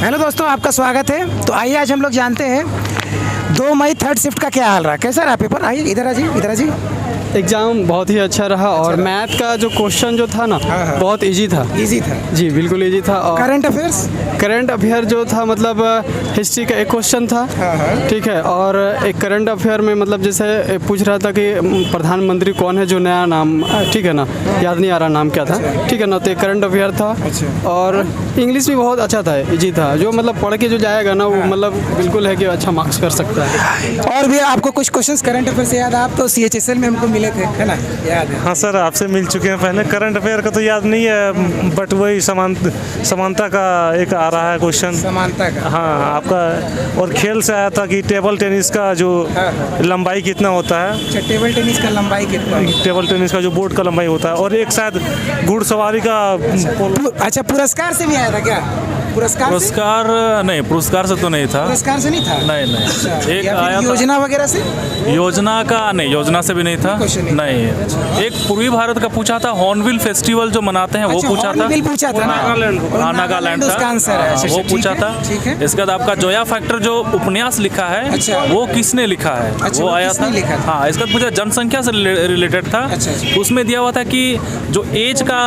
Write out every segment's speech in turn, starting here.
Hello दोस्तों, आपका स्वागत है। तो आइए आज हम लोग जानते हैं 2 मई थर्ड शिफ्ट का क्या हाल रहा। कैसा रहा पेपर? आइए इधर आ जाइए, इधर आ जाइए। एग्ज़ाम बहुत ही अच्छा रहा और मैथ का जो क्वेश्चन जो था ना हाँ। बहुत इजी था। इजी था जी बिल्कुल इजी था। और करंट अफेयर जो था मतलब हिस्ट्री का एक क्वेश्चन था। हाँ। ठीक है। और एक करंट अफेयर में मतलब जैसे पूछ रहा था कि प्रधानमंत्री कौन है जो नया नाम, ठीक है ना, याद नहीं आ रहा नाम क्या था, ठीक है ना। तो एक करंट अफेयर था। और इंग्लिश भी बहुत अच्छा था, इजी था। जो मतलब पढ़ के जो जाएगा ना वो मतलब बिल्कुल है कि अच्छा मार्क्स कर सकता है। और भी आपको कुछ क्वेश्चंस करंट अफेयर से याद? आप तो CHSL में हमको मिले थे, है ना, याद है? हाँ सर, आपसे मिल चुके हैं पहले। करंट अफेयर का तो याद नहीं है, बट वही समानता का एक आ रहा है क्वेश्चन। समानता का, हाँ आपका। और खेल से आया था कि टेबल टेनिस का जो लंबाई कितना होता है। अच्छा, टेबल टेनिस का लंबाई कितना है? टेबल टेनिस का जो बोर्ड का लंबाई होता है। और एक शायद घुड़सवारी का। अच्छा, पुरस्कार से भी आया था क्या? पुरस्कार नहीं, पुरस्कार से तो नहीं था। पुरस्कार से नहीं था? नहीं। एक आया योजना वगैरह से? योजना का नहीं, योजना से भी नहीं था। नहीं। एक पूर्वी भारत का पूछा था, हॉर्नबिल फेस्टिवल जो मनाते हैं वो पूछा था। पूछा था नागालैंड उसका आंसर है। वो पूछा था। इसके बाद आपका जोया फैक्टर जो उपन्यास लिखा है वो किसने लिखा है वो आया था। हाँ, इसका पूछा जनसंख्या से रिलेटेड था। उसमें दिया हुआ था कि जो एज का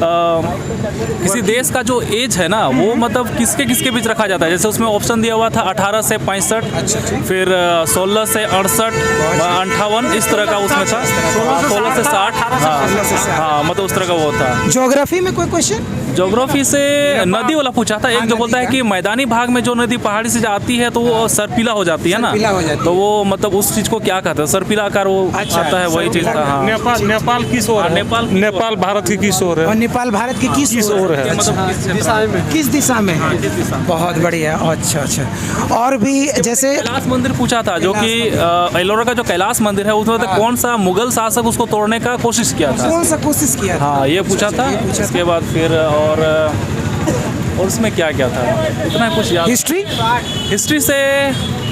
किसी देश का जो एज है ना वो मतलब किसके किसके बीच रखा जाता है। जैसे उसमें ऑप्शन दिया हुआ था 18 से 65, फिर 16 से 68, 58, इस तरह का उसमें था। 16 से 60। हाँ, मतलब उस तरह का वो था। ज्योग्राफी में कोई क्वेश्चन? ज्योग्राफी से नदी वाला पूछा था। एक जो बोलता है कि मैदानी भाग में जो नदी पहाड़ी से आती है तो वो सरपीला हो जाती है ना, तो वो मतलब उस चीज को क्या कहते हैं, सरपीला आकार वो आता है, वही चीज था। हाँ। नेपाल किस ओर? नेपाल भारत की किस ओर है? और नेपाल भारत की किस ओर है? किस दिशा में? बहुत बढ़िया। अच्छा। और भी जैसे कैलाश मंदिर पूछा था, जो कि एलोरा का जो कैलाश मंदिर है उसमें कौन सा मुगल शासक उसको तोड़ने का कोशिश किया था। कौन सा कोशिश किया था? हाँ, ये पूछा था। इसके बाद फिर और उसमें क्या था, इतना कुछ याद। हिस्ट्री से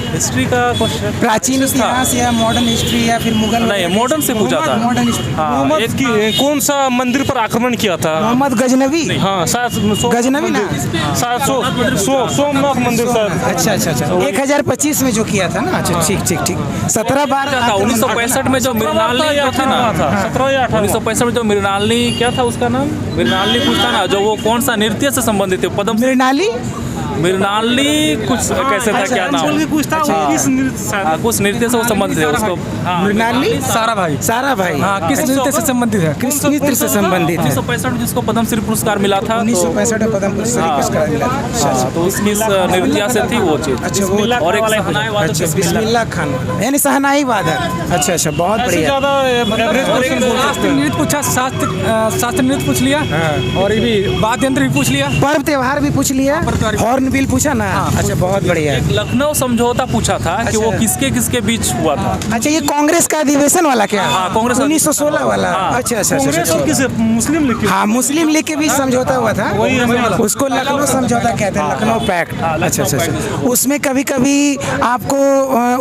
हिस्ट्री का क्वेश्चन, प्राचीन इतिहास या मॉडर्न हिस्ट्री या फिर मुगल? नहीं, मॉडर्न से पूछा था। Modern history. मोहम्मद कौन सा मंदिर पर आक्रमण किया था? मोहम्मद गजनवी। हाँ, गजनवी ना, सोमनाथ मंदिर सर। अच्छा। 1025 में जो किया था ना। अच्छा, ठीक। 17-12 1965 में जो मृणालिनी था ना, 1965 में जो मृणालिनी, क्या था उसका नाम? मृणालिनी कुछ था ना, जो वो कौन सा नृत्य से संबंधित है? पद्म मृणालिनी कुछ कैसे था, क्या नाम? कुछ नृत्य से वो संबंधित है उसको। मृणालिनी सारा भाई। हाँ, किस नृत्य से संबंधित है? किस नृत्य से संबंधित है? 1965 में जिसको पद्मश्री पुरस्कार मिला था। 1965 में पद्मश्री पुरस्कार मिला था। तो उसकी नृत्य से थी वो चीज। अच्छा, वो और एक शहनाई वादक, बिस्मिल्लाह खान, यानी शहनाई वादक। अच्छा, बहुत बढ़िया। नृत्य पूछा, शास्त्र नृत्य पूछ लिया। और ये भी वाद्य यंत्र भी पूछ लिया। पर्व त्योहार भी पूछ लिया। हॉर्न बिल पूछा ना। अच्छा, बहुत बढ़िया। एक लखनऊ समझौता पूछा था कि वो किसके किसके बीच हुआ था। अच्छा, ये कांग्रेस का अधिवेशन वाला क्या? हाँ, कांग्रेस 1916 वाला। अच्छा। मुस्लिम लीग। हाँ, मुस्लिम लीग के बीच समझौता हुआ था, उसको लखनऊ समझौता कहते हैं, लखनऊ पैक्ट। अच्छा। उसमें कभी कभी आपको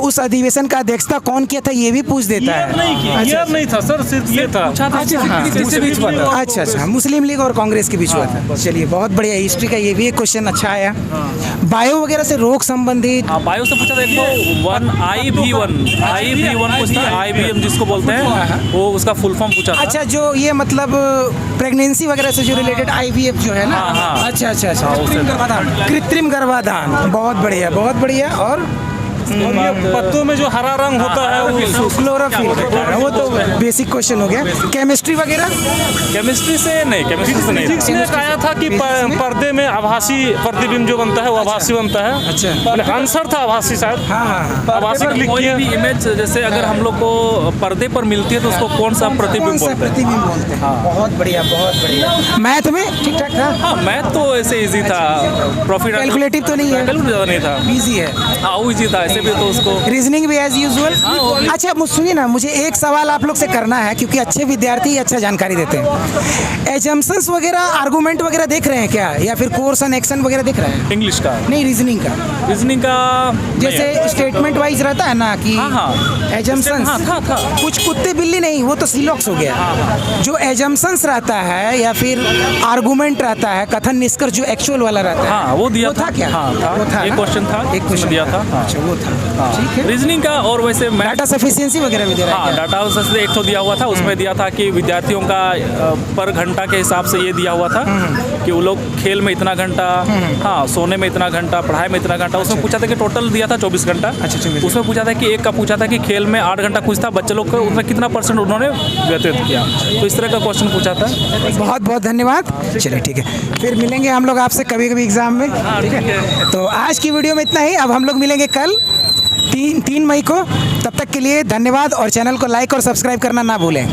उस अधिवेशन का अध्यक्षता कौन किया था ये भी पूछ देता है। नहीं था सर, सिर्फ ये था। अच्छा, मुस्लिम लीग और कांग्रेस के बीच हुआ था। चलिए, बहुत बढ़िया। हिस्ट्री का ये भी एक क्वेश्चन अच्छा आया। बायो वगैरह से रोग संबंधित। बायो से पूछा था देखो, IB1 पूछता है, IBM जिसको बोलते हैं, वो उसका फुल फॉर्म पूछा था। अच्छा, जो ये मतलब प्रेगनेंसी वगैरह से जो रिलेटेड IVF जो है ना। अच्छा। कृत्रिम गर्भाधान। बहुत बढ़िया। और पत्तों में जो हरा रंग होता है वो क्लोरोफिल, वो तो बेसिक क्वेश्चन हो गया। केमिस्ट्री वगैरह? केमिस्ट्री से नहीं। फिजिक्स में कहा था कि पर्दे में आभासी प्रतिबिंब जो बनता है वो आभासी बनता है। अच्छा, आंसर था आभासी शायद। हाँ। आभासी कोई भी इमेज जैसे अगर हम लोग को पर्दे पर मिलती है तो उसको कौन सा प्रतिबिंब बोलते हैं? बहुत बढ़िया। मैथ में ठीक ठाक था? हाँ, मैथ तो ऐसे इजी था। प्रॉफिट कैलकुलेटिव तो नहीं है? कैलकुलेटिव ज़्यादा नहीं था, इजी है। हाँ, वो इजी था। वैसे भी तो उसको रीजनिंग भी एज यूजुअल। वो भी। अच्छा सुनिए ना, मुझे एक सवाल आप लोग से करना है, क्योंकि अच्छे विद्यार्थी अच्छा जानकारी देते हैं। एजम्पशंस वगैरह, आर्गूमेंट वगैरह देख रहे हैं क्या, या फिर कोर्स एंड एक्शन वगैरह देख रहे हैं? इंग्लिश का, नहीं, रीजनिंग का। रीजनिंग का जैसे स्टेटमेंट वाइज रहता है ना कि हाँ। एजम्पशंस, हाँ, था। कुछ कुत्ते बिल्ली नहीं, वो तो सिलॉक्स हो गया। जो एजम्पशंस रहता है या फिर आर्गूमेंट रहता है, कथन निष्कर्ष जो एक्चुअल वाला रहता है, हाँ वो दिया था क्या? हाँ वो था एक ना? क्वेश्चन था, एक क्वेश्चन दिया था। हाँ। अच्छा, वो था। ठीक है। रीजनिंग का और वैसे डाटा सफिशिएंसी वगैरह भी दे रहा है हाँ, क्या? डाटा से एक तो दिया हुआ था, उसमें दिया था कि विद्यार्थियों का पर घंटा के हिसाब से ये दिया हुआ था कि वो लोग खेल में इतना घंटा, हाँ सोने में इतना घंटा, पढ़ाई में इतना घंटा। उसमें पूछा था कि टोटल दिया था 24 घंटा। अच्छा, 24 उसमें पूछा था कि एक का पूछा था कि खेल में 8 घंटा कुछ था, बच्चे लोग को उसमें कितना % उन्होंने व्यतीत किया, तो इस तरह का क्वेश्चन पूछा था। बहुत बहुत धन्यवाद। चलिए ठीक है, फिर मिलेंगे हम लोग आपसे कभी कभी एग्जाम में। ठीक है, तो आज की वीडियो में इतना ही। अब हम लोग मिलेंगे कल 3 मई को। तब तक के लिए धन्यवाद, और चैनल को लाइक और सब्सक्राइब करना ना भूलें।